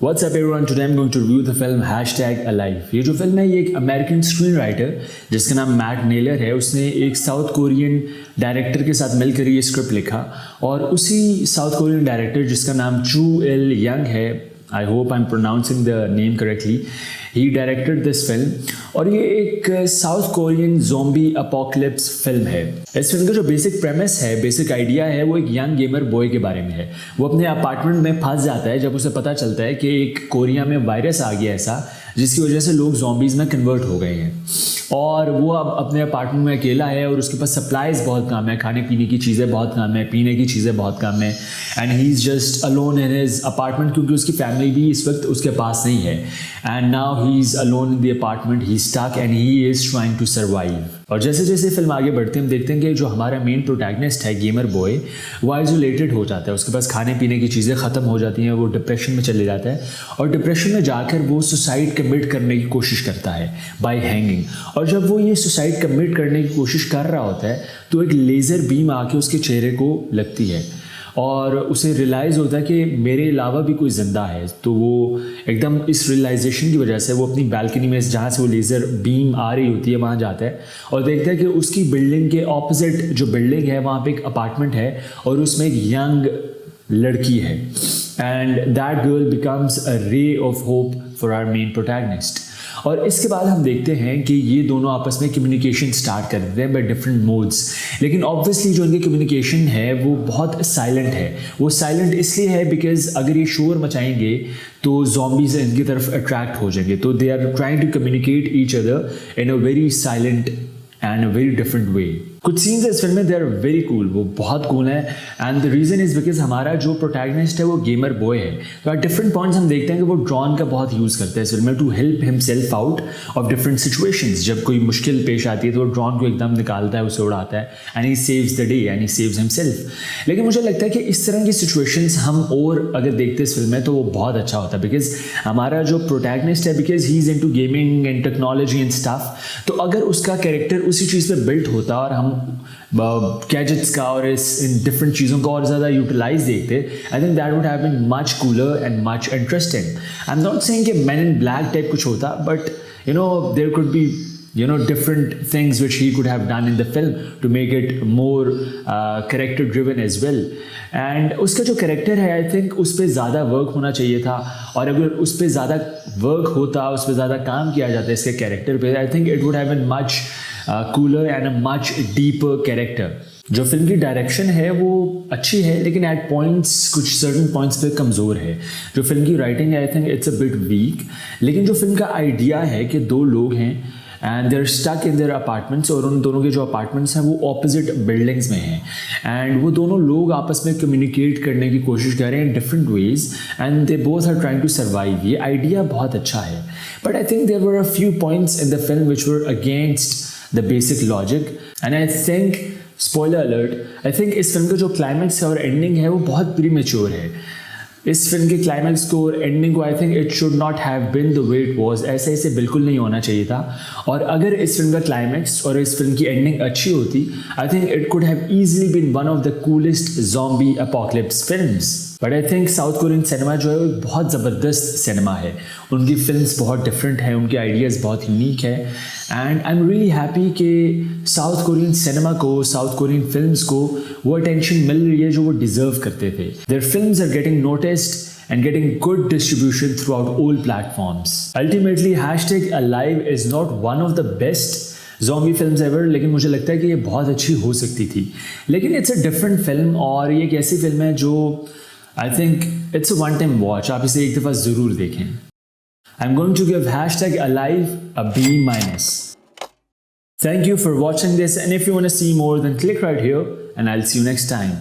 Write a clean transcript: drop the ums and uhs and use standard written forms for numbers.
What's up everyone? Today I'm going to review the film #Alive। ये जो film है ये एक अमेरिकन स्क्रीन राइटर जिसका नाम मैट नेलर है, उसने एक साउथ कोरियन डायरेक्टर के साथ मिलकर ये स्क्रिप्ट लिखा और उसी साउथ कोरियन डायरेक्टर जिसका नाम चू इल यंग है, I hope I am pronouncing the name correctly, he directed this film और ये एक south Korean zombie apocalypse film है। इस फिल्म का जो बेसिक प्रेमिस है, बेसिक आइडिया है, वो एक यंग गेमर बॉय के बारे में है। वो अपने अपार्टमेंट में फंस जाता है जब उसे पता चलता है कि एक कोरिया में वायरस आ गया ऐसा जिसकी वजह से लोग ज़ॉम्बीज़ में कन्वर्ट हो गए हैं और वो अब अपने अपार्टमेंट में अकेला है और उसके पास सप्लाईज बहुत कम है, खाने पीने की चीज़ें बहुत कम है, पीने की चीज़ें बहुत कम है and he is just alone in his apartment क्योंकि उसकी फैमिली भी इस वक्त उसके पास नहीं है and now he is alone in the apartment, he stuck and he is trying to survive. और जैसे जैसे फिल्म आगे बढ़ते हैं हम देखते हैं कि जो हमारा मेन प्रोटैगनिस्ट है गेमर बॉय, वो आइसोलेटेड हो जाता है, उसके पास खाने पीने की चीज़ें ख़त्म हो जाती हैं, वो डिप्रेशन में चले जाता है और डिप्रेशन में जाकर वो सुसाइड कमिट करने की कोशिश करता है बाय हैंगिंग। और जब वो ये सुसाइड कमिट करने की कोशिश कर रहा होता है तो एक लेज़र बीम आके उसके चेहरे को लगती है और उसे रियलाइज़ होता है कि मेरे अलावा भी कोई ज़िंदा है। तो वो एकदम इस रियलाइजेशन की वजह से वो अपनी बालकनी में जहाँ से वो लेज़र बीम आ रही होती है वहाँ जाता है और देखता है कि उसकी बिल्डिंग के ऑपोजिट जो बिल्डिंग है वहाँ पे एक अपार्टमेंट है और उसमें एक यंग लड़की है and that girl becomes a ray of hope for our main protagonist. और इसके बाद हम देखते हैं कि ये दोनों आपस में कम्युनिकेशन स्टार्ट कर देते हैं बाय डिफरेंट मोड्स, लेकिन ऑब्वियसली जो इनकी कम्युनिकेशन है वो बहुत साइलेंट है। वो साइलेंट इसलिए है बिकॉज अगर ये शोर मचाएंगे तो ज़ॉम्बीज़ इनकी तरफ अट्रैक्ट हो जाएंगे, तो they are trying to communicate each other in a very silent and a very different way. कुछ सीन्स इस फिल्म में दे आर वेरी कूल, वो बहुत कूल है and the reason is because हमारा जो प्रोटैगनिस्ट है वो गेमर बॉय है। तो एट डिफरेंट पॉइंट्स हम देखते हैं कि वो ड्रॉन का बहुत यूज़ करता है इस फिल्म में to help himself out of different situations. जब कोई मुश्किल पेश आती है तो वो ड्रॉन को एकदम निकालता है, उसे उड़ाता है and he saves the day and he saves himself. लेकिन मुझे लगता है कि इस तरह की सिचुएशंस हम और अगर देखते इस फिल्म में तो वो बहुत अच्छा होता है बिकॉज हमारा जो प्रोटैगनिस्ट है because he is into gaming and technology and stuff, तो अगर उसका कैरेक्टर उसी चीज़ पे बिल्ट होता और हम गैजेट्स का और इन डिफरेंट चीज़ों को और ज़्यादा यूटिलाइज देखते, I think that would have been much cooler and much interesting. I am not saying कि मैन इन ब्लैक टाइप कुछ होता, but you know there could be different things which he could have done in the film to make it more character driven as well. And उसका जो character है I think उस पर ज़्यादा work होना चाहिए था और अगर उस पर ज़्यादा वर्क होता, उस पर ज़्यादा काम किया जाता है इसके कैरेक्टर पे, I think it would have been much cooler and a much deeper character. जो फिल्म की डायरेक्शन है वो अच्छी है लेकिन एट पॉइंट्स कुछ सर्टन पॉइंट्स पे कमज़ोर है। जो फिल्म की राइटिंग है I think it's a bit weak, लेकिन जो फिल्म का आइडिया है कि दो लोग हैं and they're stuck in their apartments और उन दोनों के जो अपार्टमेंट्स हैं वो ऑपोजिट बिल्डिंग्स में हैं एंड वो दोनों लोग आपस में कम्युनिकेट करने की कोशिश कर रहे हैं in different ways and they both are trying to survive. ये आइडिया बहुत अच्छा है but I think there were a few points in the film which were against the basic logic and I think, spoiler alert, I think इस film का जो climax और ending है वो बहुत प्रीमेच्योर है। इस फिल्म के क्लाइमैक्स को और एंडिंग को आई think it should not have been the way it was, ऐसे बिल्कुल नहीं होना चाहिए था। और अगर इस फिल्म का क्लाइमैक्स और इस फिल्म की एंडिंग अच्छी होती, I think it could have easily been one of the coolest zombie apocalypse films. But I think South Korean cinema जो है वो बहुत ज़बरदस्त सिनेमा है, उनकी फिल्म्स बहुत डिफरेंट हैं, उनके आइडियाज़ बहुत यूनिक है and I am really happy कि साउथ कोरियन सिनेमा को, साउथ कोरियन फिल्म्स को वो अटेंशन मिल रही है जो वो डिज़र्व करते थे। Their films are getting noticed and getting good distribution throughout all platforms. Ultimately, #Alive is not one of the best zombie films ever, लेकिन मुझे लगता है कि ये बहुत अच्छी हो सकती थी। लेकिन it's a different film और ये एक ऐसी फिल्म है जो I think it's a one-time watch, आप इसे एक दफ़ा ज़रूर देखें। I'm going to give #Alive a B-. Thank you for watching this and if you want to see more then click right here and I'll see you next time.